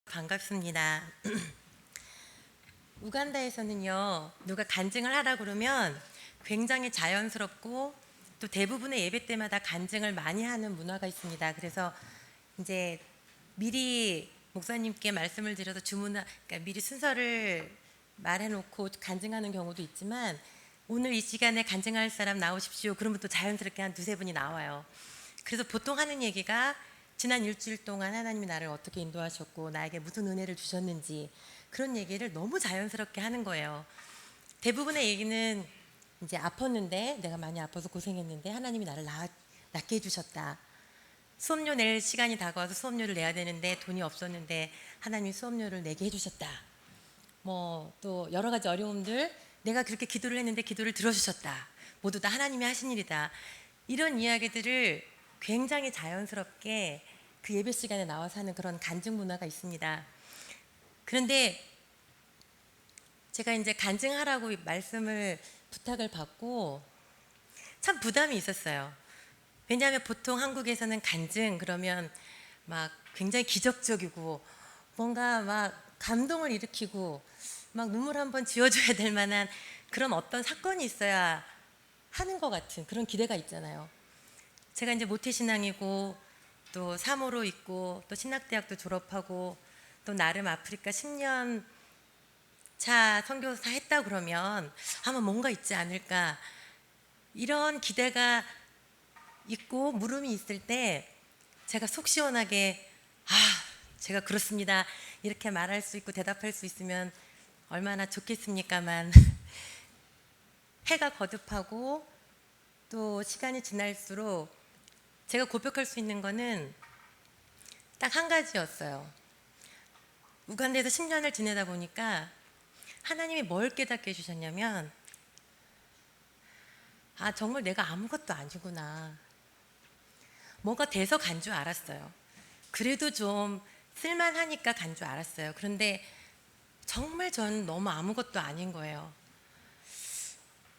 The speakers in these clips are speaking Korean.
반갑습니다. 우간다에서는요, 누가 간증을 하라 그러면 굉장히 자연스럽고 또 대부분의 예배 때마다 간증을 많이 하는 문화가 있습니다. 그래서 이제 미리 목사님께 말씀을 드려서 그러니까 미리 순서를 말해놓고 간증하는 경우도 있지만, 오늘 이 시간에 간증할 사람 나오십시오. 그러면 또 자연스럽게 한 두세 분이 나와요. 그래서 보통 하는 얘기가 지난 일주일 동안 하나님이 나를 어떻게 인도하셨고 나에게 무슨 은혜를 주셨는지, 그런 얘기를 너무 자연스럽게 하는 거예요. 대부분의 얘기는 이제 아팠는데, 내가 많이 아파서 고생했는데 하나님이 나를 낫게 해주셨다. 수업료 낼 시간이 다가와서 수업료를 내야 되는데 돈이 없었는데 하나님이 수업료를 내게 해주셨다. 뭐 또 여러 가지 어려움들, 내가 그렇게 기도를 했는데 기도를 들어주셨다. 모두 다 하나님이 하신 일이다. 이런 이야기들을 굉장히 자연스럽게 그 예배 시간에 나와서 하는 그런 간증 문화가 있습니다. 그런데 제가 이제 간증하라고 말씀을 부탁을 받고 참 부담이 있었어요. 왜냐하면 보통 한국에서는 간증 그러면 막 굉장히 기적적이고 뭔가 막 감동을 일으키고 막 눈물 한번 지어줘야 될 만한 그런 어떤 사건이 있어야 하는 것 같은 그런 기대가 있잖아요. 제가 이제 모태신앙이고 또 사모로 있고 또 신학대학도 졸업하고 또 나름 아프리카 10년 차 선교사 했다 그러면 아마 뭔가 있지 않을까, 이런 기대가 있고 물음이 있을 때 제가 속 시원하게 제가 그렇습니다 이렇게 말할 수 있고 대답할 수 있으면 얼마나 좋겠습니까만 해가 거듭하고 또 시간이 지날수록 제가 고백할 수 있는 거는 딱 한 가지였어요. 우간다에서 10년을 지내다 보니까 하나님이 뭘 깨닫게 해주셨냐면, 정말 내가 아무것도 아니구나. 뭐가 돼서 간 줄 알았어요. 그래도 좀 쓸만하니까 간 줄 알았어요. 그런데 정말 저는 너무 아무것도 아닌 거예요.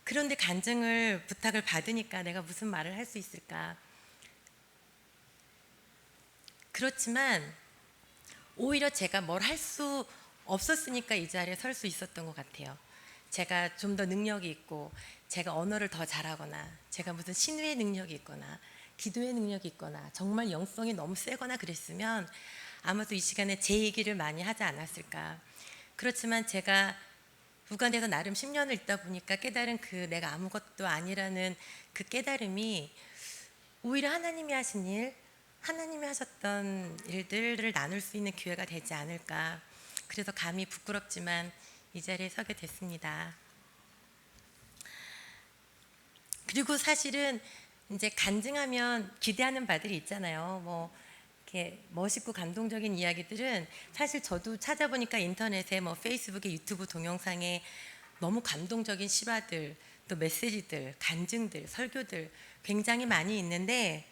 그런데 간증을 부탁을 받으니까 내가 무슨 말을 할 수 있을까. 그렇지만 오히려 제가 뭘 할 수 없었으니까 이 자리에 설 수 있었던 것 같아요. 제가 좀 더 능력이 있고 제가 언어를 더 잘하거나 제가 무슨 신유의 능력이 있거나 기도의 능력이 있거나 정말 영성이 너무 세거나 그랬으면 아마도 이 시간에 제 얘기를 많이 하지 않았을까. 그렇지만 제가 우간다에서 나름 10년을 있다 보니까 깨달은 그 내가 아무것도 아니라는 그 깨달음이 오히려 하나님이 하신 일, 하나님이 하셨던 일들을 나눌 수 있는 기회가 되지 않을까. 그래서 감히 부끄럽지만 이 자리에 서게 됐습니다. 그리고 사실은 이제 간증하면 기대하는 바들이 있잖아요. 뭐 이렇게 멋있고 감동적인 이야기들은 사실 저도 찾아보니까 인터넷에 뭐 페이스북에 유튜브 동영상에 너무 감동적인 실화들, 또 메시지들, 간증들, 설교들 굉장히 많이 있는데,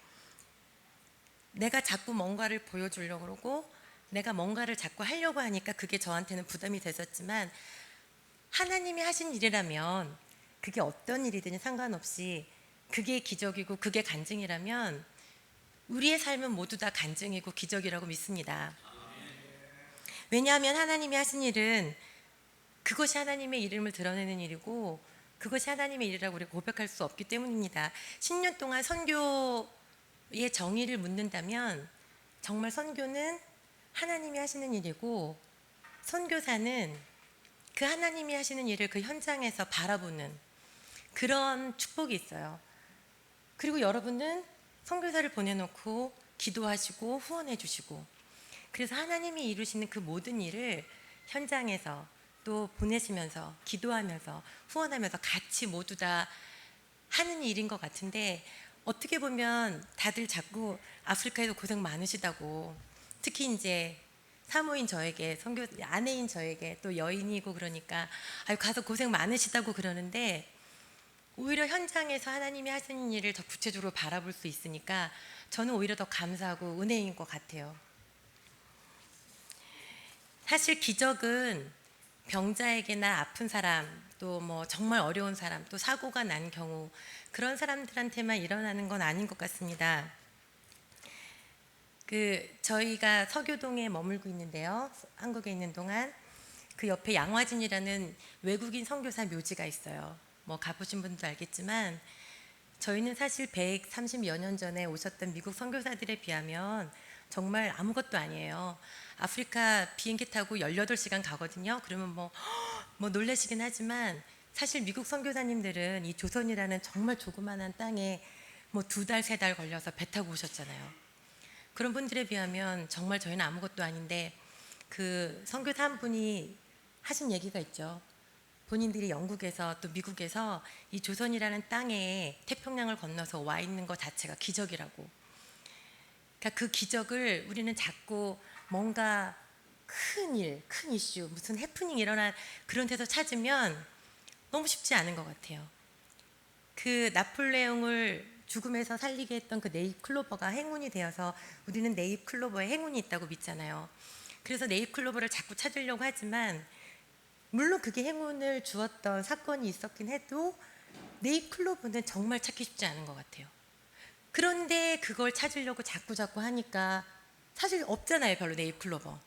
내가 자꾸 뭔가를 보여주려고 그러고 내가 뭔가를 자꾸 하려고 하니까 그게 저한테는 부담이 됐었지만, 하나님이 하신 일이라면 그게 어떤 일이든 상관없이 그게 기적이고 그게 간증이라면 우리의 삶은 모두 다 간증이고 기적이라고 믿습니다. 왜냐하면 하나님이 하신 일은 그것이 하나님의 이름을 드러내는 일이고 그것이 하나님의 일이라고 우리가 고백할 수 없기 때문입니다. 10년 동안 선교의 정의를 묻는다면 정말 선교는 하나님이 하시는 일이고 선교사는 그 하나님이 하시는 일을 그 현장에서 바라보는 그런 축복이 있어요. 그리고 여러분은 선교사를 보내놓고 기도하시고 후원해 주시고, 그래서 하나님이 이루시는 그 모든 일을 현장에서 또 보내시면서 기도하면서 후원하면서 같이 모두 다 하는 일인 것 같은데, 어떻게 보면 다들 자꾸 아프리카에서 고생 많으시다고, 특히 이제 사모인 저에게, 선교 아내인 저에게 또 여인이고 그러니까 가서 고생 많으시다고 그러는데, 오히려 현장에서 하나님이 하시는 일을 더 구체적으로 바라볼 수 있으니까 저는 오히려 더 감사하고 은혜인 것 같아요. 사실 기적은 병자에게나 아픈 사람, 또 뭐 정말 어려운 사람, 또 사고가 난 경우 그런 사람들한테만 일어나는 건 아닌 것 같습니다. 저희가 서교동에 머물고 있는데요. 한국에 있는 동안 그 옆에 양화진이라는 외국인 선교사 묘지가 있어요. 뭐 가보신 분도 알겠지만 저희는 사실 130여 년 전에 오셨던 미국 선교사들에 비하면 정말 아무것도 아니에요. 아프리카 비행기 타고 18시간 가거든요. 그러면 뭐 놀라시긴 하지만 사실 미국 선교사님들은 이 조선이라는 정말 조그만한 땅에 뭐 2달, 3달 걸려서 배 타고 오셨잖아요. 그런 분들에 비하면 정말 저희는 아무것도 아닌데 그 선교사 한 분이 하신 얘기가 있죠. 본인들이 영국에서 또 미국에서 이 조선이라는 땅에 태평양을 건너서 와 있는 것 자체가 기적이라고. 그러니까 그 기적을 우리는 자꾸 뭔가 큰 일, 큰 이슈, 무슨 해프닝 일어난 그런 데서 찾으면 너무 쉽지 않은 것 같아요. 그 나폴레옹을 죽음에서 살리게 했던 그 네잎 클로버가 행운이 되어서 우리는 네잎 클로버에 행운이 있다고 믿잖아요. 그래서 네잎 클로버를 자꾸 찾으려고 하지만 물론 그게 행운을 주었던 사건이 있었긴 해도 네잎 클로버는 정말 찾기 쉽지 않은 것 같아요. 그런데 그걸 찾으려고 자꾸 하니까 사실 없잖아요, 별로 네잎 클로버.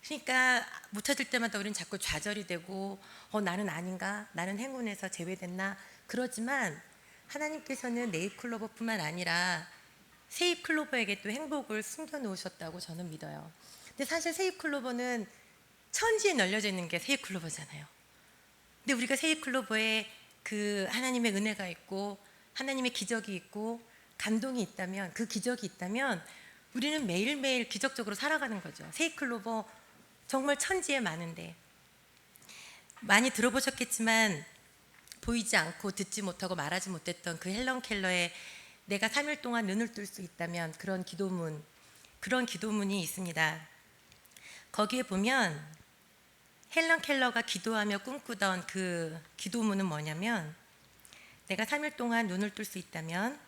그러니까 못 찾을 때마다 우리는 자꾸 좌절이 되고 나는 아닌가? 나는 행운에서 제외됐나? 그러지만 하나님께서는 네잎 클로버뿐만 아니라 세잎 클로버에게 또 행복을 숨겨놓으셨다고 저는 믿어요. 근데 사실 세잎 클로버는 천지에 널려져 있는 게 세잎 클로버잖아요. 근데 우리가 세잎 클로버에 그 하나님의 은혜가 있고 하나님의 기적이 있고 감동이 있다면, 그 기적이 있다면 우리는 매일매일 기적적으로 살아가는 거죠. 세잎 클로버 정말 천지에 많은데 많이 들어보셨겠지만 보이지 않고 듣지 못하고 말하지 못했던 그 헬런 켈러의 내가 3일 동안 눈을 뜰 수 있다면 그런 기도문이 있습니다. 거기에 보면 헬런 켈러가 기도하며 꿈꾸던 그 기도문은 뭐냐면 내가 3일 동안 눈을 뜰 수 있다면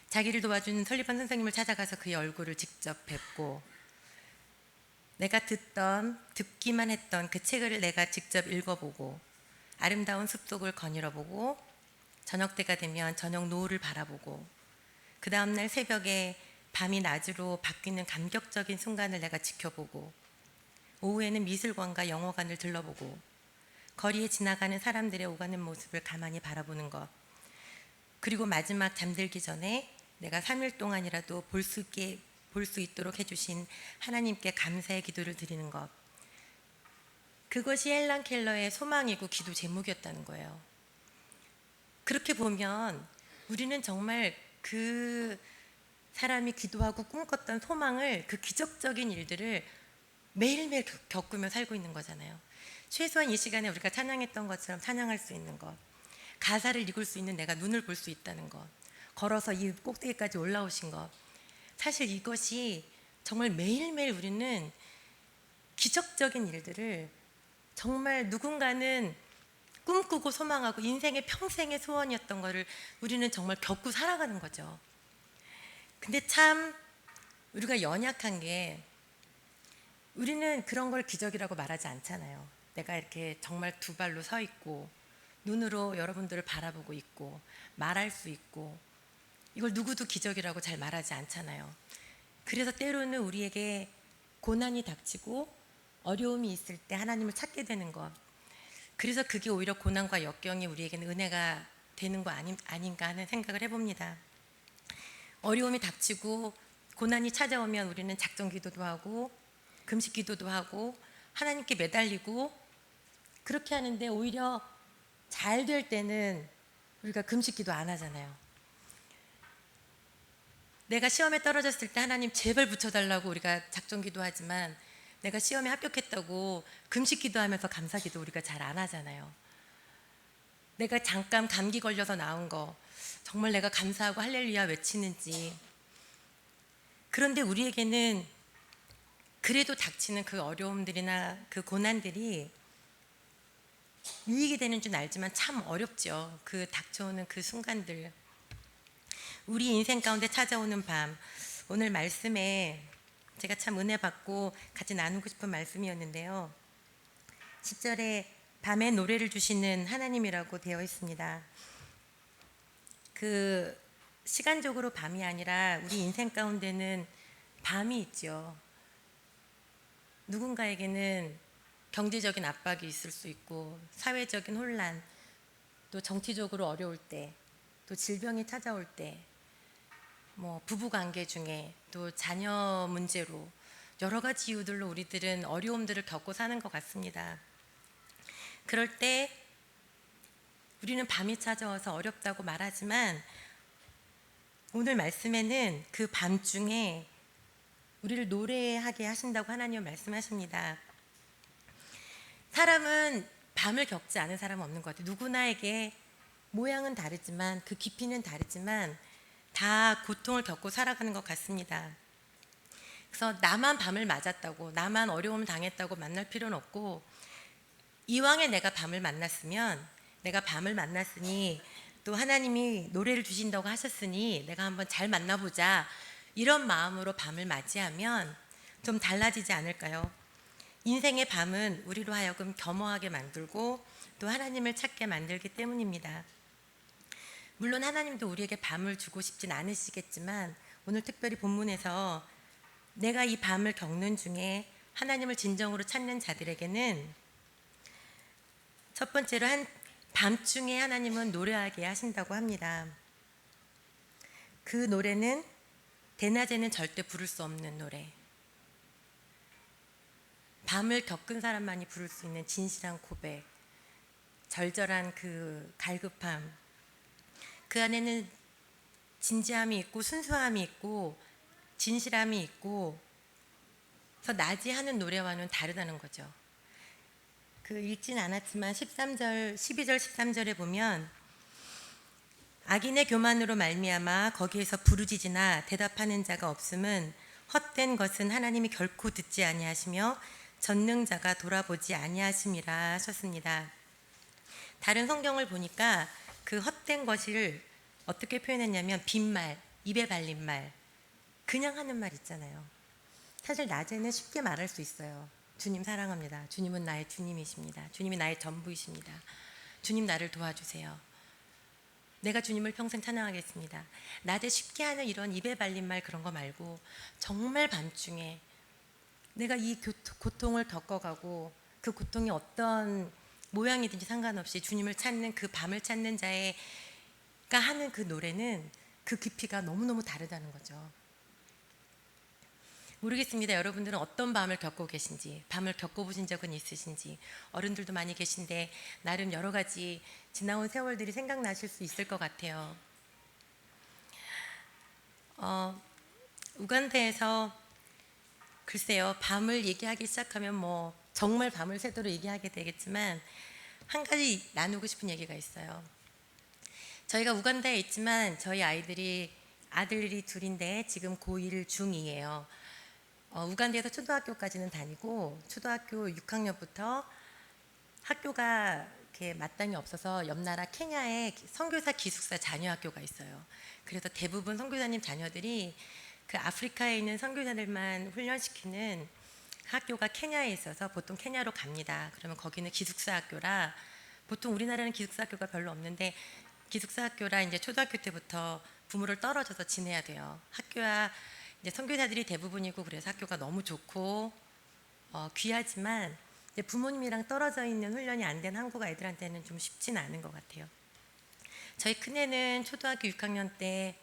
자기를 도와준 설리반 선생님을 찾아가서 그의 얼굴을 직접 뵙고 내가 듣기만 했던 그 책을 내가 직접 읽어보고 아름다운 숲속을 거닐어보고 저녁 때가 되면 저녁 노을을 바라보고 그 다음날 새벽에 밤이 낮으로 바뀌는 감격적인 순간을 내가 지켜보고 오후에는 미술관과 영화관을 들러보고 거리에 지나가는 사람들의 오가는 모습을 가만히 바라보는 것, 그리고 마지막 잠들기 전에 내가 3일 동안이라도 볼 수 있도록 해주신 하나님께 감사의 기도를 드리는 것, 그것이 헬런 켈러의 소망이고 기도 제목이었다는 거예요. 그렇게 보면 우리는 정말 그 사람이 기도하고 꿈꿨던 소망을, 그 기적적인 일들을 매일매일 겪으며 살고 있는 거잖아요. 최소한 이 시간에 우리가 찬양했던 것처럼 찬양할 수 있는 것, 가사를 읽을 수 있는 내가 눈을 볼 수 있다는 것, 걸어서 이 꼭대기까지 올라오신 것, 사실 이것이 정말 매일매일 우리는 기적적인 일들을 정말 누군가는 꿈꾸고 소망하고 인생의 평생의 소원이었던 것을 우리는 정말 겪고 살아가는 거죠. 근데 참 우리가 연약한 게 우리는 그런 걸 기적이라고 말하지 않잖아요. 내가 이렇게 정말 2발로 서 있고 눈으로 여러분들을 바라보고 있고 말할 수 있고 이걸 누구도 기적이라고 잘 말하지 않잖아요. 그래서 때로는 우리에게 고난이 닥치고 어려움이 있을 때 하나님을 찾게 되는 것, 그래서 그게 오히려 고난과 역경이 우리에게는 은혜가 되는 거 아닌가 하는 생각을 해봅니다. 어려움이 닥치고 고난이 찾아오면 우리는 작정 기도도 하고 금식 기도도 하고 하나님께 매달리고 그렇게 하는데 오히려 잘 될 때는 우리가 금식 기도 안 하잖아요. 내가 시험에 떨어졌을 때 하나님 제발 붙여달라고 우리가 작정 기도하지만 내가 시험에 합격했다고 금식 기도하면서 감사 기도 우리가 잘 안 하잖아요. 내가 잠깐 감기 걸려서 나온 거 정말 내가 감사하고 할렐루야 외치는지. 그런데 우리에게는 그래도 닥치는 그 어려움들이나 그 고난들이 유익이 되는 줄 알지만 참 어렵죠. 그 닥쳐오는 그 순간들, 우리 인생 가운데 찾아오는 밤. 오늘 말씀에 제가 참 은혜 받고 같이 나누고 싶은 말씀이었는데요. 10절에 밤에 노래를 주시는 하나님이라고 되어 있습니다. 그 시간적으로 밤이 아니라 우리 인생 가운데는 밤이 있죠. 누군가에게는 경제적인 압박이 있을 수 있고 사회적인 혼란, 또 정치적으로 어려울 때, 또 질병이 찾아올 때, 뭐 부부 관계 중에 또 자녀 문제로 여러 가지 이유들로 우리들은 어려움들을 겪고 사는 것 같습니다. 그럴 때 우리는 밤이 찾아와서 어렵다고 말하지만 오늘 말씀에는 그 밤중에 우리를 노래하게 하신다고 하나님은 말씀하십니다. 사람은 밤을 겪지 않은 사람은 없는 것 같아요. 누구나에게 모양은 다르지만 그 깊이는 다르지만 다 고통을 겪고 살아가는 것 같습니다. 그래서 나만 밤을 맞았다고, 나만 어려움을 당했다고 만날 필요는 없고, 이왕에 내가 밤을 만났으면, 내가 밤을 만났으니 또 하나님이 노래를 주신다고 하셨으니 내가 한번 잘 만나보자, 이런 마음으로 밤을 맞이하면 좀 달라지지 않을까요? 인생의 밤은 우리로 하여금 겸허하게 만들고 또 하나님을 찾게 만들기 때문입니다. 물론 하나님도 우리에게 밤을 주고 싶진 않으시겠지만 오늘 특별히 본문에서 내가 이 밤을 겪는 중에 하나님을 진정으로 찾는 자들에게는 첫 번째로 한 밤중에 하나님은 노래하게 하신다고 합니다. 그 노래는 대낮에는 절대 부를 수 없는 노래. 밤을 겪은 사람만이 부를 수 있는 진실한 고백, 절절한 그 갈급함, 그 안에는 진지함이 있고 순수함이 있고 진실함이 있고, 그래서 낮에 하는 노래와는 다르다는 거죠. 그 읽진 않았지만 12절 13절에 보면 악인의 교만으로 말미암아 거기에서 부르짖으나 대답하는 자가 없음은 헛된 것은 하나님이 결코 듣지 아니하시며 전능자가 돌아보지 아니하심이라 하셨습니다. 다른 성경을 보니까 그 헛된 것을 어떻게 표현했냐면 빈말, 입에 발린 말, 그냥 하는 말 있잖아요. 사실 낮에는 쉽게 말할 수 있어요. 주님 사랑합니다. 주님은 나의 주님이십니다. 주님이 나의 전부이십니다. 주님 나를 도와주세요. 내가 주님을 평생 찬양하겠습니다. 낮에 쉽게 하는 이런 입에 발린 말 그런 거 말고 정말 밤중에 내가 이 고통을 겪어가고 그 고통이 어떤 모양이든지 상관없이 주님을 찾는 그 밤을 찾는 자가 하는 그 노래는 그 깊이가 너무너무 다르다는 거죠. 모르겠습니다. 여러분들은 어떤 밤을 겪고 계신지, 밤을 겪어보신 적은 있으신지, 어른들도 많이 계신데 나름 여러 가지 지나온 세월들이 생각나실 수 있을 것 같아요. 우간다에서 글쎄요, 밤을 얘기하기 시작하면 뭐 정말 밤을 새도록 얘기하게 되겠지만 한 가지 나누고 싶은 얘기가 있어요. 저희가 우간다에 있지만 저희 아들이 둘인데 지금 고1 중2예요. 우간다에서 초등학교까지는 다니고 초등학교 6학년부터 학교가 이렇게 마땅히 없어서 옆 나라 케냐에 선교사 기숙사 자녀 학교가 있어요. 그래서 대부분 선교사님 자녀들이 그 아프리카에 있는 선교사들만 훈련시키는 학교가 케냐에 있어서 보통 케냐로 갑니다. 그러면 거기는 기숙사 학교라, 보통 우리나라는 기숙사 학교가 별로 없는데 기숙사 학교라 이제 초등학교 때부터 부모를 떨어져서 지내야 돼요. 학교야 이제 선교사들이 대부분이고 그래서 학교가 너무 좋고 귀하지만 이제 부모님이랑 떨어져 있는 훈련이 안 된 한국 아이들한테는 좀 쉽지는 않은 것 같아요. 저희 큰애는 초등학교 6학년 때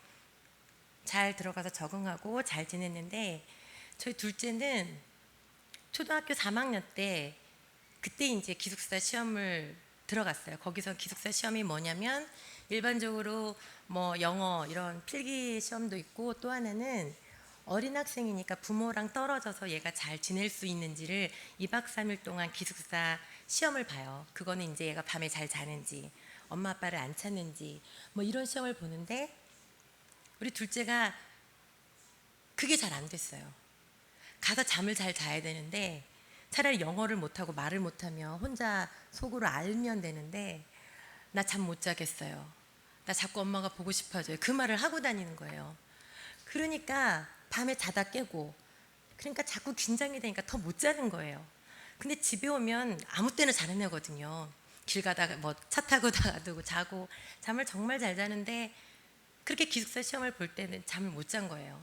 잘 들어가서 적응하고 잘 지냈는데 저희 둘째는 초등학교 3학년 때 그때 이제 기숙사 시험을 들어갔어요. 거기서 기숙사 시험이 뭐냐면 일반적으로 뭐 영어 이런 필기 시험도 있고 또 하나는 어린 학생이니까 부모랑 떨어져서 얘가 잘 지낼 수 있는지를 2박 3일 동안 기숙사 시험을 봐요. 그거는 이제 얘가 밤에 잘 자는지 엄마 아빠를 안 찾는지 뭐 이런 시험을 보는데 우리 둘째가 그게 잘 안 됐어요. 가서 잠을 잘 자야 되는데 차라리 영어를 못하고 말을 못하며 혼자 속으로 알면 되는데 나 잠 못 자겠어요. 나 자꾸 엄마가 보고 싶어져요. 그 말을 하고 다니는 거예요. 그러니까 밤에 자다 깨고, 그러니까 자꾸 긴장이 되니까 더 못 자는 거예요. 근데 집에 오면 아무 때나 자는 애거든요. 길 가다가 뭐 차 타고 가도 자고 잠을 정말 잘 자는데 그렇게 기숙사 시험을 볼 때는 잠을 못 잔 거예요.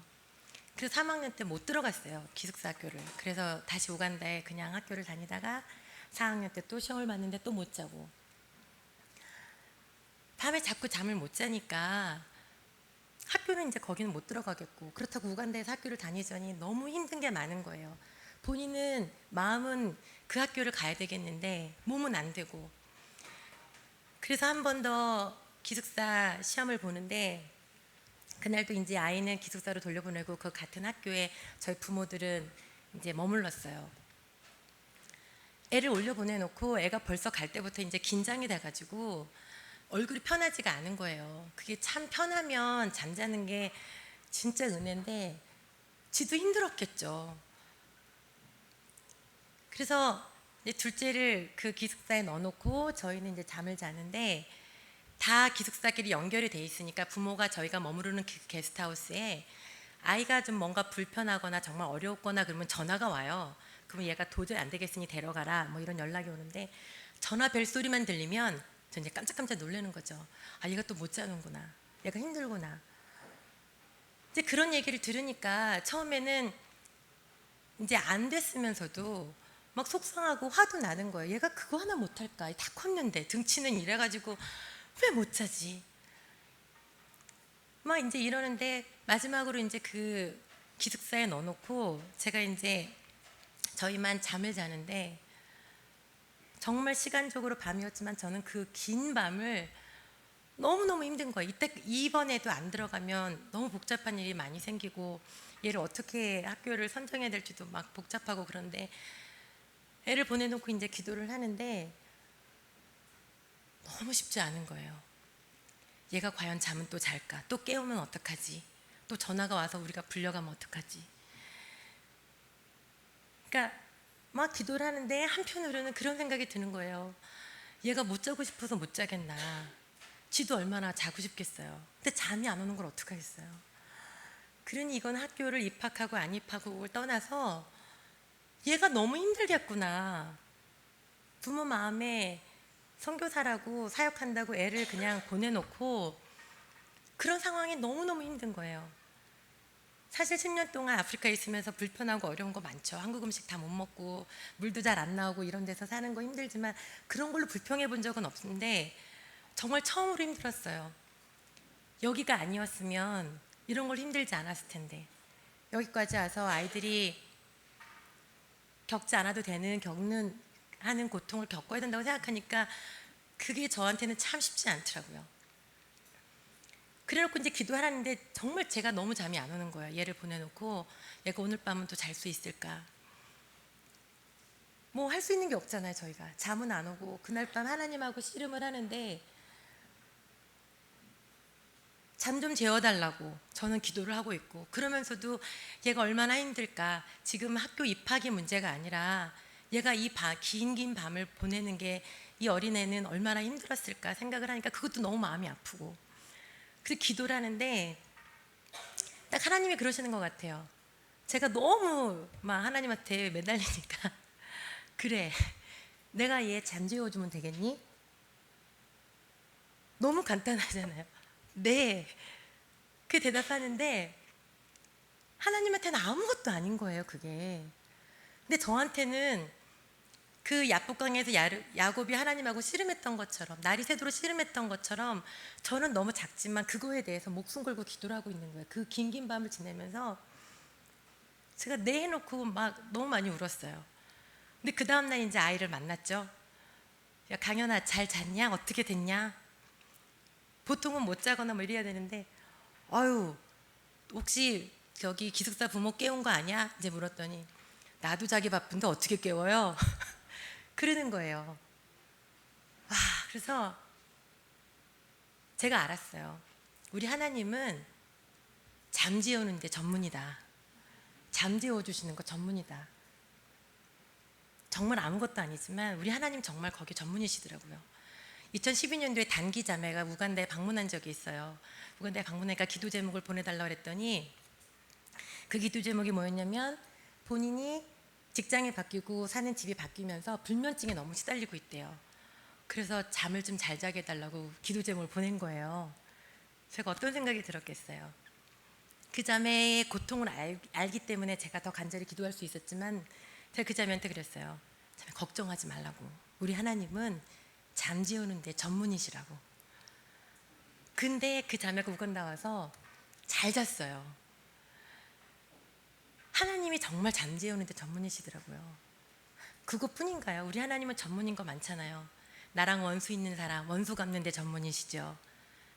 그래서 3학년 때 못 들어갔어요, 기숙사 학교를. 그래서 다시 우간다에 그냥 학교를 다니다가 4학년 때 또 시험을 봤는데 또 못 자고, 밤에 자꾸 잠을 못 자니까 학교는 이제 거기는 못 들어가겠고, 그렇다고 우간다에서 학교를 다니자니 너무 힘든 게 많은 거예요. 본인은 마음은 그 학교를 가야 되겠는데 몸은 안 되고. 그래서 한 번 더 기숙사 시험을 보는데, 그날도 이제 아이는 기숙사로 돌려보내고 그 같은 학교에 저희 부모들은 이제 머물렀어요. 애를 올려보내놓고 애가 벌써 갈 때부터 이제 긴장이 돼가지고 얼굴이 편하지가 않은 거예요. 그게 참 편하면 잠자는 게 진짜 은혜인데 지도 힘들었겠죠. 그래서 이제 둘째를 그 기숙사에 넣어놓고 저희는 이제 잠을 자는데, 다 기숙사끼리 연결이 돼 있으니까 부모가 저희가 머무르는 게스트하우스에 아이가 좀 뭔가 불편하거나 정말 어려웠거나 그러면 전화가 와요. 그러면 얘가 도저히 안 되겠으니 데려가라 뭐 이런 연락이 오는데, 전화 벨 소리만 들리면 저 이제 깜짝깜짝 놀라는 거죠. 아, 얘가 또 못 자는구나, 얘가 힘들구나. 이제 그런 얘기를 들으니까 처음에는 이제 안 됐으면서도 막 속상하고 화도 나는 거예요. 얘가 그거 하나 못할까, 다 컸는데 등치는 이래가지고 왜 못 자지? 막 이제 이러는데 마지막으로 이제 그 기숙사에 넣어놓고 제가 이제 저희만 잠을 자는데, 정말 시간적으로 밤이었지만 저는 그 긴 밤을 너무너무 힘든 거예요. 이번에도 안 들어가면 너무 복잡한 일이 많이 생기고 얘를 어떻게 학교를 선정해야 될지도 막 복잡하고, 그런데 애를 보내놓고 이제 기도를 하는데 너무 쉽지 않은 거예요. 얘가 과연 잠은 또 잘까? 또 깨우면 어떡하지? 또 전화가 와서 우리가 불려가면 어떡하지? 그러니까 막 기도를 하는데 한편으로는 그런 생각이 드는 거예요. 얘가 못 자고 싶어서 못 자겠나? 지도 얼마나 자고 싶겠어요. 근데 잠이 안 오는 걸 어떡하겠어요? 그러니 이건 학교를 입학하고 안 입학을 떠나서 얘가 너무 힘들겠구나. 부모 마음에 선교사라고 사역한다고 애를 그냥 보내놓고 그런 상황이 너무너무 힘든 거예요. 사실 10년 동안 아프리카에 있으면서 불편하고 어려운 거 많죠. 한국 음식 다 못 먹고 물도 잘 안 나오고 이런 데서 사는 거 힘들지만 그런 걸로 불평해 본 적은 없는데 정말 처음으로 힘들었어요. 여기가 아니었으면 이런 걸 힘들지 않았을 텐데, 여기까지 와서 아이들이 겪지 않아도 되는 하는 고통을 겪어야 된다고 생각하니까 그게 저한테는 참 쉽지 않더라고요. 그래놓고 이제 기도하라는데 정말 제가 너무 잠이 안 오는 거예요. 얘를 보내놓고 얘가 오늘 밤은 또 잘 수 있을까? 뭐 할 수 있는 게 없잖아요. 저희가 잠은 안 오고 그날 밤 하나님하고 씨름을 하는데, 잠 좀 재워달라고 저는 기도를 하고 있고, 그러면서도 얘가 얼마나 힘들까. 지금 학교 입학이 문제가 아니라 얘가 이 긴 밤을 보내는 게 이 어린애는 얼마나 힘들었을까 생각을 하니까 그것도 너무 마음이 아프고. 그래서 기도를 하는데 딱 하나님이 그러시는 것 같아요. 제가 너무 막 하나님한테 매달리니까 그래, 내가 얘 잠 재워주면 되겠니? 너무 간단하잖아요. 네. 그 대답하는데 하나님한테는 아무것도 아닌 거예요, 그게. 근데 저한테는 그 야복강에서 야곱이 하나님하고 씨름했던 것처럼, 날이 새도록 씨름했던 것처럼 저는 너무 작지만 그거에 대해서 목숨 걸고 기도를 하고 있는 거예요. 그 긴 밤을 지내면서 제가 네 해놓고 막 너무 많이 울었어요. 근데 그 다음날 이제 아이를 만났죠. 야, 강연아, 잘 잤냐? 어떻게 됐냐? 보통은 못 자거나 뭐 이래야 되는데, 아유, 혹시 저기 기숙사 부모 깨운 거 아니야? 이제 물었더니 나도 자기 바쁜데 어떻게 깨워요? 그러는 거예요. 와, 그래서 제가 알았어요. 우리 하나님은 잠 재우는 데 전문이다. 잠 재워주시는 거 전문이다. 정말 아무것도 아니지만 우리 하나님 정말 거기 전문이시더라고요. 2012년도에 단기 자매가 우간다에 방문한 적이 있어요. 우간다에 방문하니까 기도 제목을 보내달라고 그랬더니 그 기도 제목이 뭐였냐면, 본인이 직장이 바뀌고 사는 집이 바뀌면서 불면증에 너무 시달리고 있대요. 그래서 잠을 좀 잘 자게 해달라고 기도 제목을 보낸 거예요. 제가 어떤 생각이 들었겠어요. 그 자매의 고통을 알기 때문에 제가 더 간절히 기도할 수 있었지만 제가 그 자매한테 그랬어요. 자매 걱정하지 말라고. 우리 하나님은 잠재우는데 전문이시라고. 근데 그 자매가 우건 나와서 잘 잤어요. 하나님이 정말 잠재우는데 전문이시더라고요. 그것뿐인가요? 우리 하나님은 전문인 거 많잖아요. 나랑 원수 있는 사람 원수 갚는데 전문이시죠.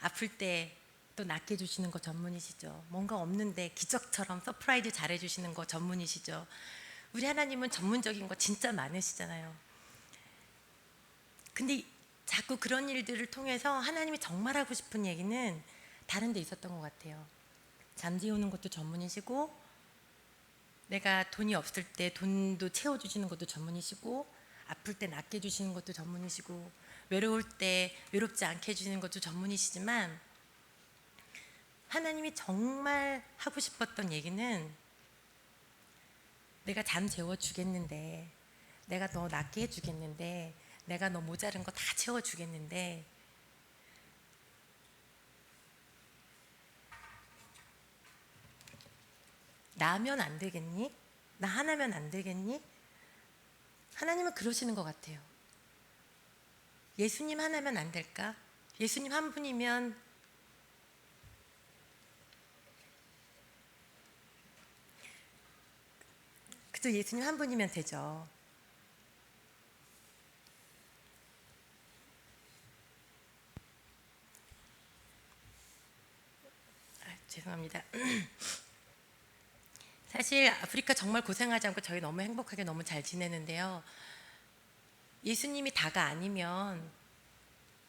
아플 때 또 낫게 해주시는 거 전문이시죠. 뭔가 없는데 기적처럼 서프라이즈 잘해주시는 거 전문이시죠. 우리 하나님은 전문적인 거 진짜 많으시잖아요. 근데 자꾸 그런 일들을 통해서 하나님이 정말 하고 싶은 얘기는 다른 데 있었던 것 같아요. 잠재우는 것도 전문이시고, 내가 돈이 없을 때 돈도 채워주시는 것도 전문이시고, 아플 때 낫게 해주시는 것도 전문이시고, 외로울 때 외롭지 않게 해주시는 것도 전문이시지만, 하나님이 정말 하고 싶었던 얘기는 내가 잠 재워주겠는데, 내가 너 낫게 해주겠는데, 내가 너 모자른 거 다 채워주겠는데, 나면 안 되겠니? 나 하나면 안 되겠니? 하나님은 그러시는 것 같아요. 예수님 하나면 안 될까? 예수님 한 분이면 그저 예수님 한 분이면 되죠. 죄송합니다. 사실 아프리카 정말 고생하지 않고 저희 너무 행복하게 너무 잘 지내는데요. 예수님이 다가 아니면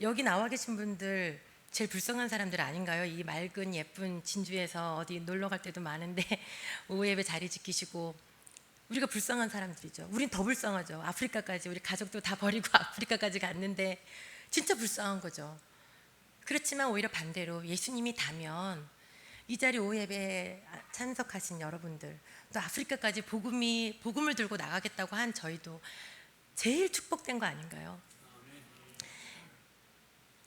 여기 나와 계신 분들 제일 불쌍한 사람들 아닌가요? 이 맑은 예쁜 진주에서 어디 놀러 갈 때도 많은데 오후 예배 자리 지키시고, 우리가 불쌍한 사람들이죠. 우린 더 불쌍하죠. 아프리카까지 우리 가족도 다 버리고 아프리카까지 갔는데 진짜 불쌍한 거죠. 그렇지만 오히려 반대로 예수님이 다면 이 자리 오후 예배 참석하신 여러분들, 또 아프리카까지 복음을 들고 나가겠다고 한 저희도 제일 축복된 거 아닌가요?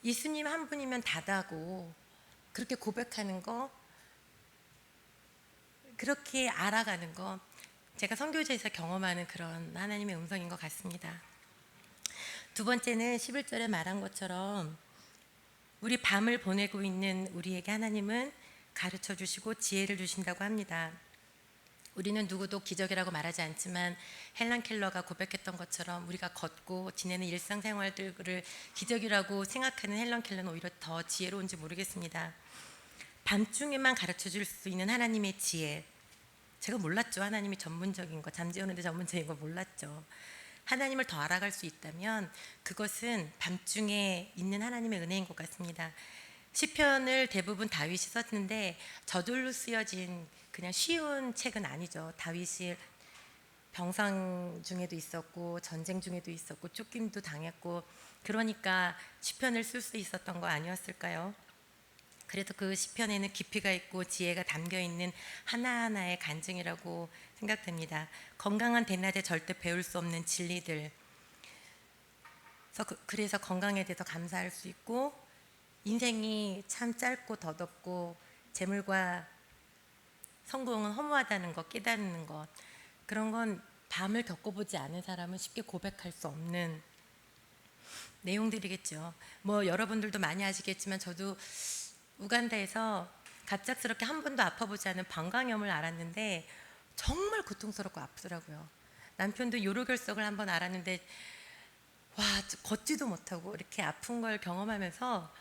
예수님 한 분이면 다다고 그렇게 고백하는 거, 그렇게 알아가는 거, 제가 선교제에서 경험하는 그런 하나님의 음성인 것 같습니다. 두 번째는 11절에 말한 것처럼 우리 밤을 보내고 있는 우리에게 하나님은 가르쳐 주시고 지혜를 주신다고 합니다. 우리는 누구도 기적이라고 말하지 않지만 헬런 켈러가 고백했던 것처럼 우리가 걷고 지내는 일상생활들을 기적이라고 생각하는 헬런 켈러는 오히려 더 지혜로운지 모르겠습니다. 밤중에만 가르쳐 줄 수 있는 하나님의 지혜, 제가 몰랐죠. 하나님이 전문적인 거, 잠재우는데 전문적인 거 몰랐죠. 하나님을 더 알아갈 수 있다면 그것은 밤중에 있는 하나님의 은혜인 것 같습니다. 시편을 대부분 다윗이 썼는데 저절로 쓰여진 그냥 쉬운 책은 아니죠. 다윗이 병상 중에도 있었고 전쟁 중에도 있었고 쫓김도 당했고, 그러니까 시편을 쓸 수 있었던 거 아니었을까요? 그래도 그 시편에는 깊이가 있고 지혜가 담겨있는 하나하나의 간증이라고 생각됩니다. 건강한 대낮에 절대 배울 수 없는 진리들, 그래서 건강에 대해서 감사할 수 있고, 인생이 참 짧고 더덥고 재물과 성공은 허무하다는 것 깨닫는 것, 그런 건 밤을 겪어보지 않은 사람은 쉽게 고백할 수 없는 내용들이겠죠. 뭐 여러분들도 많이 아시겠지만 저도 우간다에서 갑작스럽게 한 번도 아파보지 않은 방광염을 알았는데 정말 고통스럽고 아프더라고요. 남편도 요로결석을 한 번 알았는데 와, 걷지도 못하고 이렇게 아픈 걸 경험하면서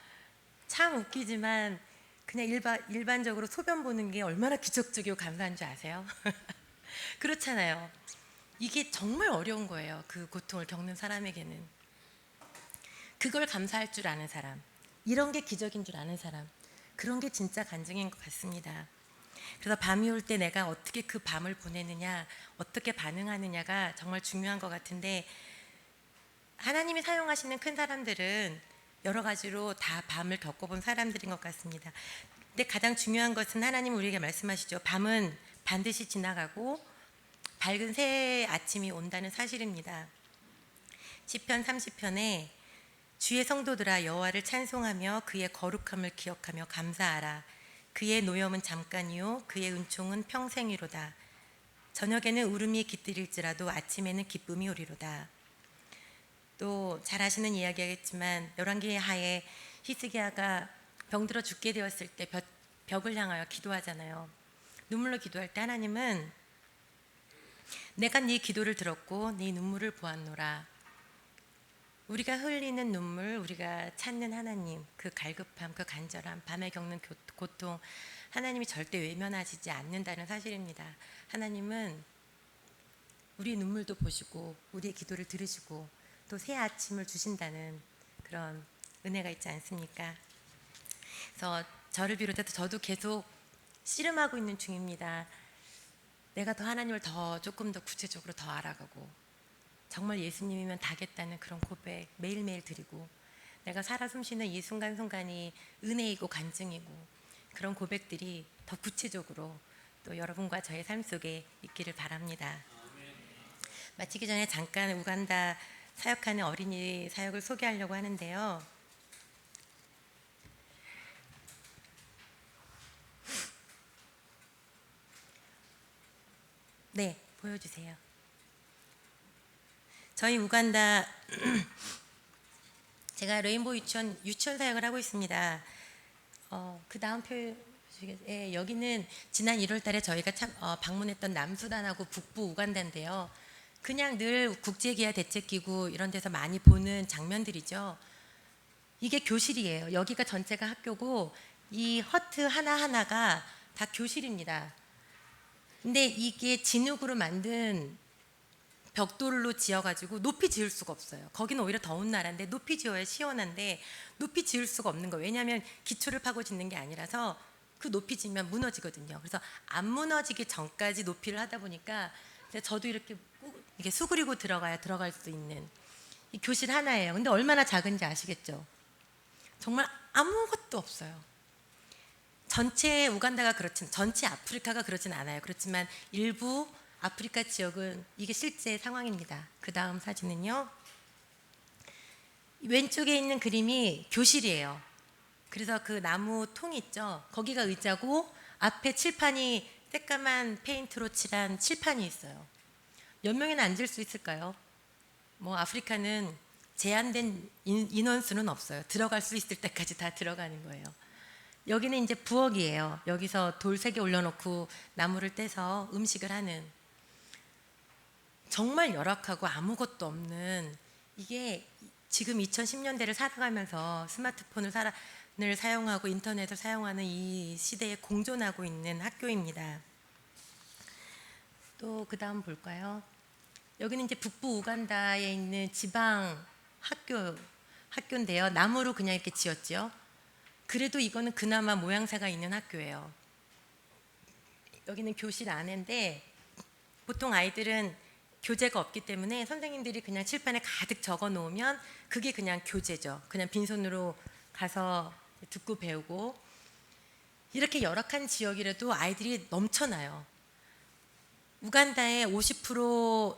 참 웃기지만 그냥 일반적으로 소변 보는 게 얼마나 기적적이고 감사한 줄 아세요? 그렇잖아요. 이게 정말 어려운 거예요. 그 고통을 겪는 사람에게는. 그걸 감사할 줄 아는 사람, 이런 게 기적인 줄 아는 사람, 그런 게 진짜 간증인 것 같습니다. 그래서 밤이 올 때 내가 어떻게 그 밤을 보내느냐, 어떻게 반응하느냐가 정말 중요한 것 같은데, 하나님이 사용하시는 큰 사람들은 여러 가지로 다 밤을 겪어본 사람들인 것 같습니다. 근데 가장 중요한 것은 하나님 우리에게 말씀하시죠. 밤은 반드시 지나가고 밝은 새 아침이 온다는 사실입니다. 시편 30편에 주의 성도들아 여호와를 찬송하며 그의 거룩함을 기억하며 감사하라. 그의 노염은 잠깐이요 그의 은총은 평생이로다. 저녁에는 울음이 깃들일지라도 아침에는 기쁨이 오리로다. 또 잘 아시는 이야기겠지만 열왕기 하에 히스기야가 병들어 죽게 되었을 때 벽을 향하여 기도하잖아요. 눈물로 기도할 때 하나님은 내가 네 기도를 들었고 네 눈물을 보았노라. 우리가 흘리는 눈물, 우리가 찾는 하나님, 그 갈급함, 그 간절함, 밤에 겪는 고통, 하나님이 절대 외면하시지 않는다는 사실입니다. 하나님은 우리의 눈물도 보시고 우리의 기도를 들으시고 또 새 아침을 주신다는 그런 은혜가 있지 않습니까? 그래서 저를 비롯해서 저도 계속 씨름하고 있는 중입니다. 내가 더 하나님을 조금 더 구체적으로 더 알아가고 정말 예수님이면 다겠다는 그런 고백 매일매일 드리고 내가 살아 숨쉬는 이 순간순간이 은혜이고 간증이고 그런 고백들이 더 구체적으로 또 여러분과 저의 삶 속에 있기를 바랍니다. 마치기 전에 잠깐 우간다 사역하는 어린이 사역을 소개하려고 하는데요. 네, 보여주세요. 저희 우간다 제가 레인보우 유치원 사역을 하고 있습니다. 그 다음 여기는 지난 1월달에 저희가 방문했던 남수단하고 북부 우간다인데요. 그냥 늘 국제기아 대책기구 이런 데서 많이 보는 장면들이죠. 이게 교실이에요. 여기가 전체가 학교고 이 허트 하나하나가 다 교실입니다. 근데 이게 진흙으로 만든 벽돌로 지어가지고 높이 지을 수가 없어요. 거기는 오히려 더운 나라인데 높이 지어야 시원한데 높이 지을 수가 없는 거예요. 왜냐하면 기초를 파고 짓는 게 아니라서 그 높이 지면 무너지거든요. 그래서 안 무너지기 전까지 높이를 하다 보니까 저도 이렇게 수그리고 들어갈 수 있는 이 교실 하나예요. 근데 얼마나 작은지 아시겠죠? 정말 아무것도 없어요. 전체 우간다가 전체 아프리카가 그렇진 않아요. 그렇지만 일부 아프리카 지역은 이게 실제 상황입니다. 그 다음 사진은요. 왼쪽에 있는 그림이 교실이에요. 그래서 그 나무 통 있죠. 거기가 의자고 앞에 칠판이 새까만 페인트로 칠한 칠판이 있어요. 몇 명이나 앉을 수 있을까요? 아프리카는 제한된 인원수는 없어요. 들어갈 수 있을 때까지 다 들어가는 거예요. 여기는 이제 부엌이에요. 여기서 돌 3개 올려놓고 나무를 떼서 음식을 하는 정말 열악하고 아무것도 없는 이게 지금 2010년대를 살아가면서 스마트폰을 사용하고 인터넷을 사용하는 이 시대에 공존하고 있는 학교입니다. 또 그 다음 볼까요? 여기는 이제 북부 우간다에 있는 지방 학교인데요. 나무로 그냥 이렇게 지었죠. 그래도 이거는 그나마 모양새가 있는 학교예요. 여기는 교실 안인데 보통 아이들은 교재가 없기 때문에 선생님들이 그냥 칠판에 가득 적어 놓으면 그게 그냥 교재죠. 그냥 빈손으로 가서 듣고 배우고 이렇게 열악한 지역이라도 아이들이 넘쳐나요. 우간다의 50%가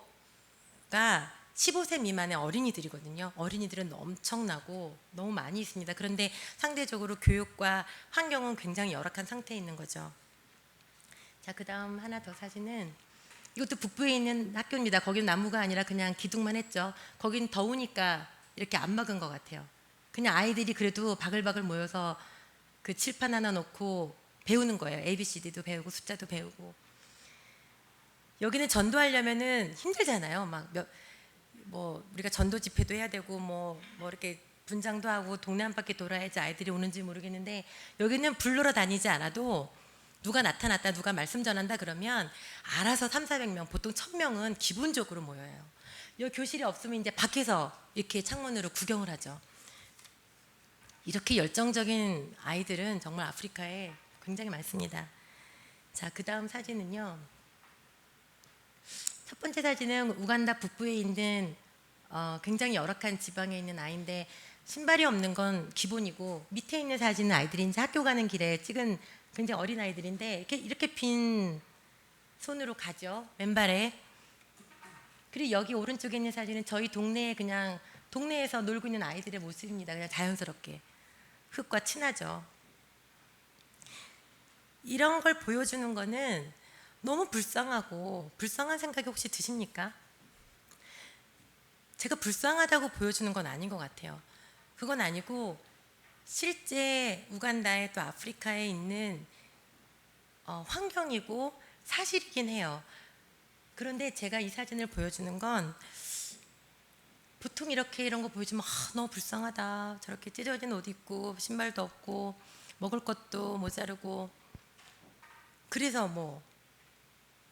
15세 미만의 어린이들이거든요. 어린이들은 엄청나고 너무 많이 있습니다. 그런데 상대적으로 교육과 환경은 굉장히 열악한 상태에 있는 거죠. 자, 그 다음 하나 더 사진은 이것도 북부에 있는 학교입니다. 거기는 나무가 아니라 그냥 기둥만 했죠. 거긴 더우니까 이렇게 안 막은 것 같아요. 그냥 아이들이 그래도 바글바글 모여서 그 칠판 하나 놓고 배우는 거예요. ABCD도 배우고 숫자도 배우고. 여기는 전도하려면은 힘들잖아요. 우리가 전도 집회도 해야 되고 이렇게 분장도 하고 동네 한 바퀴 돌아야지 아이들이 오는지 모르겠는데 여기는 불러러 다니지 않아도 누가 나타났다 누가 말씀 전한다 그러면 알아서 300~400명 보통 1000명은 기본적으로 모여요. 여기 교실이 없으면 이제 밖에서 이렇게 창문으로 구경을 하죠. 이렇게 열정적인 아이들은 정말 아프리카에 굉장히 많습니다. 자, 그 다음 사진은요. 첫 번째 사진은 우간다 북부에 있는 굉장히 열악한 지방에 있는 아이인데 신발이 없는 건 기본이고 밑에 있는 사진은 아이들이 이제 학교 가는 길에 찍은 굉장히 어린 아이들인데 이렇게 빈 손으로 가죠. 맨발에. 그리고 여기 오른쪽에 있는 사진은 저희 동네에 그냥 동네에서 놀고 있는 아이들의 모습입니다. 그냥 자연스럽게 흙과 친하죠. 이런 걸 보여주는 거는 너무 불쌍하고, 불쌍한 생각이 혹시 드십니까? 제가 불쌍하다고 보여주는 건 아닌 것 같아요. 그건 아니고 실제 우간다에 또 아프리카에 있는 환경이고 사실이긴 해요. 그런데 제가 이 사진을 보여주는 건 보통 이렇게 이런 거 보여주면 너무 불쌍하다. 저렇게 찢어진 옷 입고 신발도 없고 먹을 것도 모자르고, 그래서 뭐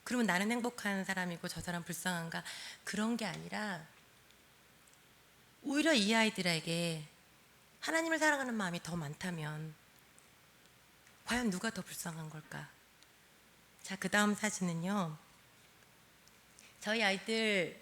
그러면 나는 행복한 사람이고 저 사람 불쌍한가, 그런 게 아니라 오히려 이 아이들에게 하나님을 사랑하는 마음이 더 많다면 과연 누가 더 불쌍한 걸까? 자, 그 다음 사진은요, 저희 아이들,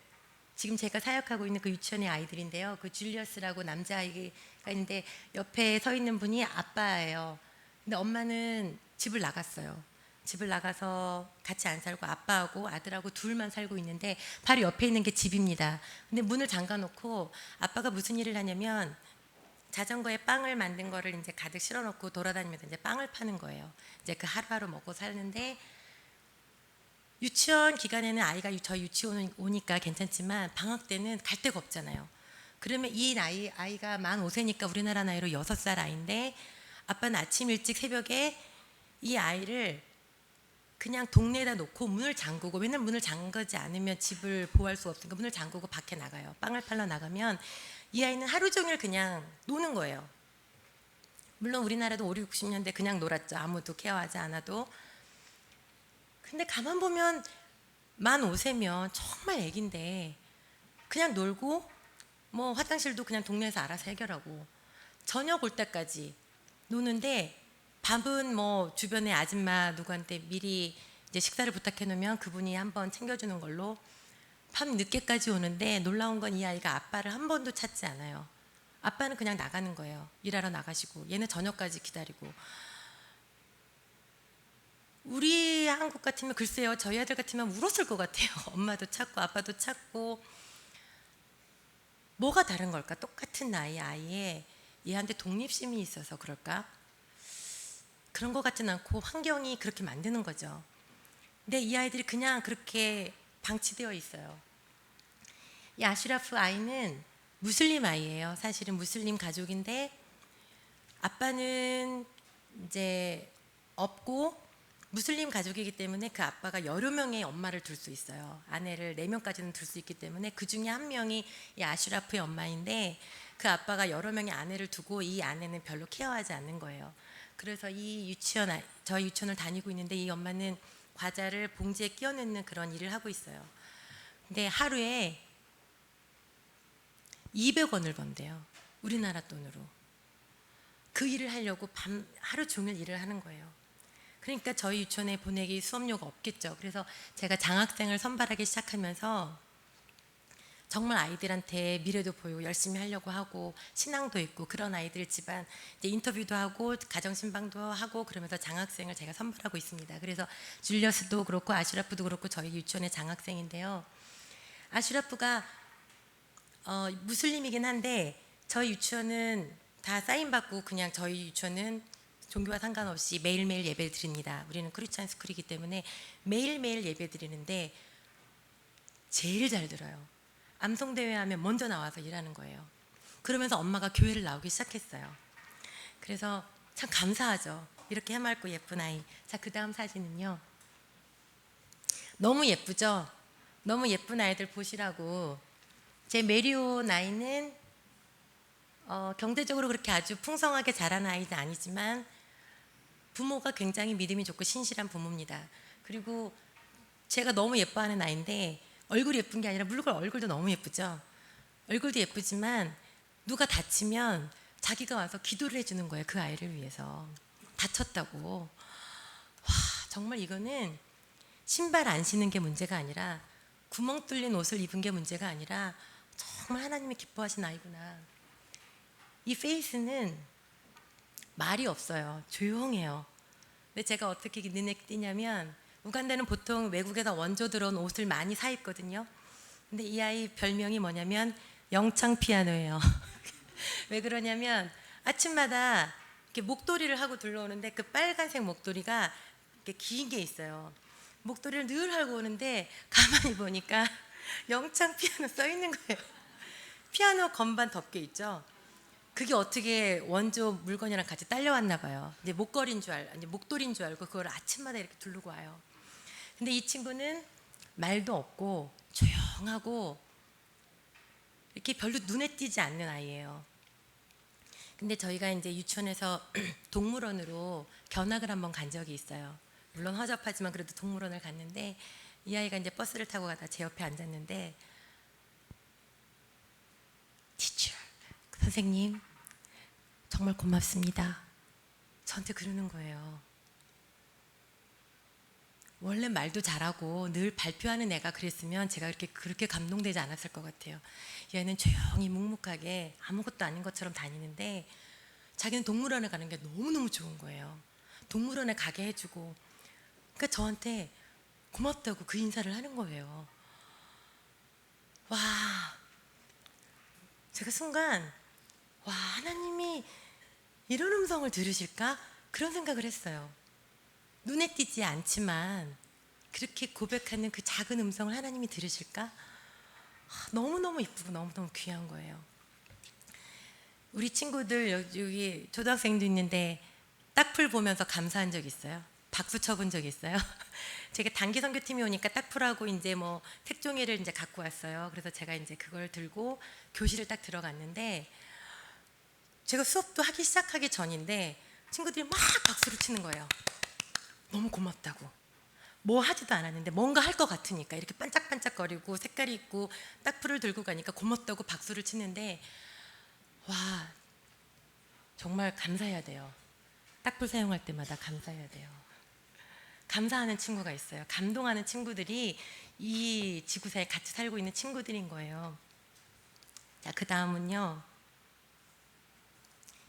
지금 제가 사역하고 있는 그 유치원의 아이들인데요. 그 줄리어스라고 남자아이가 있는데 옆에 서 있는 분이 아빠예요. 근데 엄마는 집을 나갔어요. 집을 나가서 같이 안 살고 아빠하고 아들하고 둘만 살고 있는데 바로 옆에 있는 게 집입니다. 근데 문을 잠가 놓고 아빠가 무슨 일을 하냐면 자전거에 빵을 만든 거를 이제 가득 실어 놓고 돌아다니면서 이제 빵을 파는 거예요. 이제 그 하루하루 먹고 사는데, 유치원 기간에는 아이가 저희 유치원 오니까 괜찮지만 방학 때는 갈 데가 없잖아요. 그러면 이 아이가 만 5세니까 우리나라 나이로 6살 아이인데, 아빠는 아침 일찍 새벽에 이 아이를 그냥 동네에다 놓고 문을 잠그고, 맨날 문을 잠그지 않으면 집을 보호할 수 없으니까 문을 잠그고 밖에 나가요. 빵을 팔러 나가면 이 아이는 하루 종일 그냥 노는 거예요. 물론 우리나라도 5, 60년대 그냥 놀았죠. 아무도 케어하지 않아도. 근데 가만 보면 만 5세면 정말 애긴데 그냥 놀고, 뭐 화장실도 그냥 동네에서 알아서 해결하고 저녁 올 때까지 노는데, 밥은 뭐 주변에 아줌마 누구한테 미리 이제 식사를 부탁해 놓으면 그분이 한번 챙겨주는 걸로 밤 늦게까지 오는데, 놀라운 건 이 아이가 아빠를 한 번도 찾지 않아요. 아빠는 그냥 나가는 거예요. 일하러 나가시고 얘는 저녁까지 기다리고. 우리 한국 같으면 글쎄요, 저희 아들 같으면 울었을 것 같아요. 엄마도 찾고 아빠도 찾고. 뭐가 다른 걸까? 똑같은 나이 아이에 얘한테 독립심이 있어서 그럴까? 그런 것 같진 않고 환경이 그렇게 만드는 거죠. 근데 이 아이들이 그냥 그렇게 방치되어 있어요. 이 아슈라프 아이는 무슬림 아이예요. 사실은 무슬림 가족인데 아빠는 이제 없고 무슬림 가족이기 때문에 그 아빠가 여러 명의 엄마를 둘 수 있어요. 아내를 4명까지는 둘 수 있기 때문에 그 중에 한 명이 이 아슈라프의 엄마인데, 그 아빠가 여러 명의 아내를 두고 이 아내는 별로 케어하지 않는 거예요. 그래서 이 유치원, 저희 유치원을 다니고 있는데 이 엄마는 과자를 봉지에 끼워 넣는 그런 일을 하고 있어요. 근데 하루에 200원을 번대요. 우리나라 돈으로. 그 일을 하려고 하루 종일 일을 하는 거예요. 그러니까 저희 유치원에 보내기 수업료가 없겠죠. 그래서 제가 장학생을 선발하기 시작하면서 정말 아이들한테 미래도 보이고 열심히 하려고 하고 신앙도 있고 그런 아이들 집안 이제 인터뷰도 하고 가정신방도 하고 그러면서 장학생을 제가 선발하고 있습니다. 그래서 줄리어스도 그렇고 아슈라프도 그렇고 저희 유치원의 장학생인데요. 아슈라프가 무슬림이긴 한데 저희 유치원은 다 사인받고, 그냥 저희 유치원은 종교와 상관없이 매일매일 예배 드립니다. 우리는 크리스찬 스쿨이기 때문에 매일매일 예배 드리는데 제일 잘 들어요. 암송대회 하면 먼저 나와서 일하는 거예요. 그러면서 엄마가 교회를 나오기 시작했어요. 그래서 참 감사하죠. 이렇게 해맑고 예쁜 아이. 자, 그 다음 사진은요. 너무 예쁘죠? 너무 예쁜 아이들 보시라고. 제 메리오 나이는 경제적으로 그렇게 아주 풍성하게 자란 아이는 아니지만 부모가 굉장히 믿음이 좋고 신실한 부모입니다. 그리고 제가 너무 예뻐하는 아이인데 얼굴이 예쁜 게 아니라, 물론 얼굴도 너무 예쁘죠. 얼굴도 예쁘지만 누가 다치면 자기가 와서 기도를 해주는 거예요. 그 아이를 위해서. 다쳤다고. 와, 정말 이거는 신발 안 신은 게 문제가 아니라, 구멍 뚫린 옷을 입은 게 문제가 아니라 정말 하나님이 기뻐하신 아이구나. 이 페이스는 말이 없어요. 조용해요. 근데 제가 어떻게 눈에 띄냐면, 우간다는 보통 외국에서 원조 들어온 옷을 많이 사 입거든요. 근데 이 아이 별명이 뭐냐면 영창 피아노예요. 왜 그러냐면 아침마다 이렇게 목도리를 하고 들러오는데 그 빨간색 목도리가 이렇게 긴 게 있어요. 목도리를 늘 하고 오는데 가만히 보니까 영창 피아노 써 있는 거예요. 피아노 건반 덮개 있죠. 그게 어떻게 원조 물건이랑 같이 딸려왔나 봐요. 이제 이제 목도리인 줄 알고 그걸 아침마다 이렇게 두르고 와요. 근데 이 친구는 말도 없고 조용하고 이렇게 별로 눈에 띄지 않는 아이예요. 근데 저희가 이제 유치원에서 동물원으로 견학을 한번 간 적이 있어요. 물론 허접하지만 그래도 동물원을 갔는데 이 아이가 이제 버스를 타고 가다 제 옆에 앉았는데 티처, 선생님 정말 고맙습니다. 저한테 그러는 거예요. 원래 말도 잘하고 늘 발표하는 애가 그랬으면 제가 그렇게 감동되지 않았을 것 같아요. 얘는 조용히 묵묵하게 아무것도 아닌 것처럼 다니는데 자기는 동물원에 가는 게 너무너무 좋은 거예요. 동물원에 가게 해주고 그러니까 저한테 고맙다고 그 인사를 하는 거예요. 와, 제가 순간 와, 하나님이 이런 음성을 들으실까? 그런 생각을 했어요. 눈에 띄지 않지만 그렇게 고백하는 그 작은 음성을 하나님이 들으실까? 너무너무 이쁘고 너무너무 귀한 거예요. 우리 친구들 여기 초등학생도 있는데 딱풀 보면서 감사한 적 있어요? 박수 쳐본 적 있어요? 제가 단기 선교팀이 오니까 딱풀하고 이제 뭐 색종이를 이제 갖고 왔어요. 그래서 제가 이제 그걸 들고 교실을 딱 들어갔는데 제가 수업도 하기 시작하기 전인데 친구들이 막 박수를 치는 거예요. 너무 고맙다고. 뭐 하지도 않았는데 뭔가 할 것 같으니까 이렇게 반짝반짝거리고 색깔이 있고 딱풀을 들고 가니까 고맙다고 박수를 치는데 와, 정말 감사해야 돼요. 딱풀 사용할 때마다 감사해야 돼요. 감사하는 친구가 있어요. 감동하는 친구들이 이 지구사에 같이 살고 있는 친구들인 거예요. 자, 그 다음은요.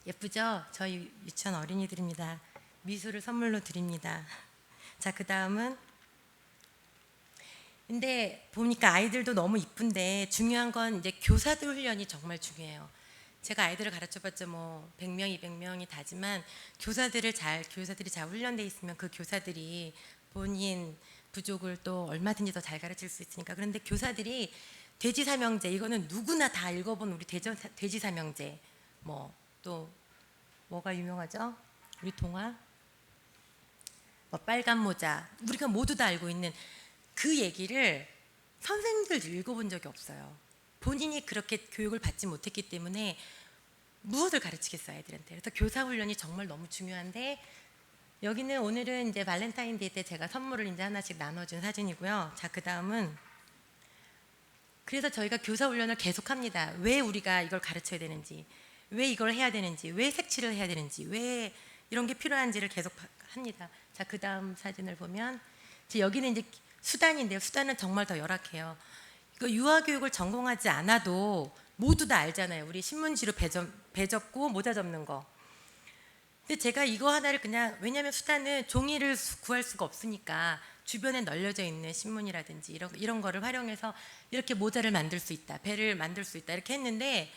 예쁘죠? 저희 유치원 어린이들입니다. 미술을 선물로 드립니다. 자, 그 다음은 근데 보니까 아이들도 너무 이쁜데 중요한 건 이제 교사들 훈련이 정말 중요해요. 제가 아이들을 가르쳐봤자 뭐 100명, 200명이 다지만 교사들이 잘 훈련돼 있으면 그 교사들이 본인 부족을 또 얼마든지 더 잘 가르칠 수 있으니까. 그런데 교사들이 돼지사명제, 이거는 누구나 다 읽어본 우리 돼지사명제, 뭐 또 뭐가 유명하죠? 우리 동화, 뭐 빨간 모자, 우리가 모두 다 알고 있는 그 얘기를 선생님들 읽어본 적이 없어요. 본인이 그렇게 교육을 받지 못했기 때문에 무엇을 가르치겠어요, 아이들한테. 그래서 교사 훈련이 정말 너무 중요한데 여기는 오늘은 이제 발렌타인데이 때 제가 선물을 이제 하나씩 나눠준 사진이고요. 자, 그 다음은 그래서 저희가 교사 훈련을 계속합니다. 왜 우리가 이걸 가르쳐야 되는지, 왜 이걸 해야 되는지, 왜 색칠을 해야 되는지, 왜 이런 게 필요한지를 계속 합니다. 자, 그 다음 사진을 보면 여기는 이제 수단인데요. 수단은 정말 더 열악해요. 이거 유아교육을 전공하지 않아도 모두 다 알잖아요. 우리 신문지로 배 접고 모자 접는 거. 근데 제가 이거 하나를 그냥, 왜냐하면 수단은 종이를 구할 수가 없으니까 주변에 널려져 있는 신문이라든지 이런 거를 활용해서 이렇게 모자를 만들 수 있다, 배를 만들 수 있다 이렇게 했는데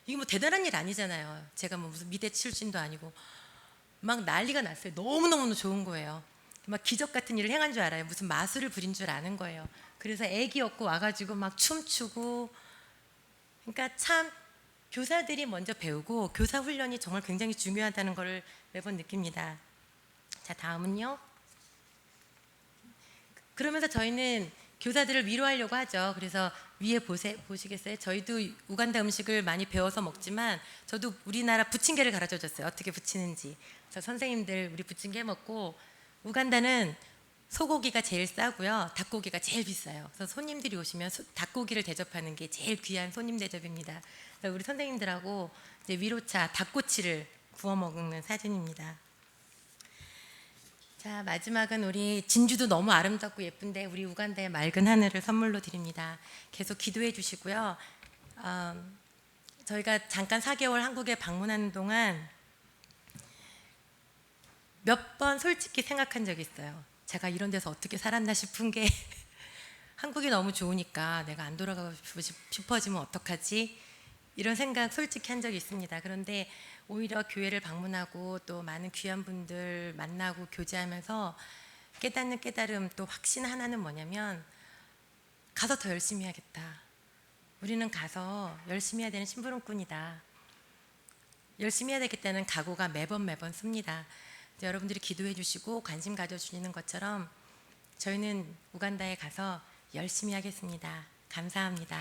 이게 뭐 대단한 일 아니잖아요. 제가 뭐 무슨 미대 출신도 아니고 막 난리가 났어요. 너무너무 좋은 거예요. 막 기적 같은 일을 행한 줄 알아요. 무슨 마술을 부린 줄 아는 거예요. 그래서 애기였고 와가지고 막 춤추고. 그러니까 참 교사들이 먼저 배우고 교사 훈련이 정말 굉장히 중요하다는 걸 매번 느낍니다. 자, 다음은요. 그러면서 저희는 교사들을 위로하려고 하죠. 그래서 위에 보시겠어요? 저희도 우간다 음식을 많이 배워서 먹지만 저도 우리나라 부침개를 가르쳐 줬어요. 어떻게 부치는지. 그래서 선생님들 우리 부침개 먹고, 우간다는 소고기가 제일 싸고요. 닭고기가 제일 비싸요. 그래서 손님들이 오시면 닭고기를 대접하는 게 제일 귀한 손님 대접입니다. 그래서 우리 선생님들하고 이제 위로차 닭꼬치를 구워 먹는 사진입니다. 자, 마지막은 우리 진주도 너무 아름답고 예쁜데 우리 우간다의 맑은 하늘을 선물로 드립니다. 계속 기도해 주시고요. 저희가 잠깐 4개월 한국에 방문하는 동안 몇 번 솔직히 생각한 적이 있어요. 제가 이런 데서 어떻게 살았나 싶은 게 한국이 너무 좋으니까 내가 안 돌아가고 싶어지면 어떡하지? 이런 생각 솔직히 한 적이 있습니다. 그런데 오히려 교회를 방문하고 또 많은 귀한 분들 만나고 교제하면서 깨닫는 깨달음 또 확신 하나는 뭐냐면 가서 더 열심히 해야겠다. 우리는 가서 열심히 해야 되는 심부름꾼이다. 열심히 해야 되겠다는 각오가 매번 씁니다. 여러분들이 기도해 주시고 관심 가져주시는 것처럼 저희는 우간다에 가서 열심히 하겠습니다. 감사합니다.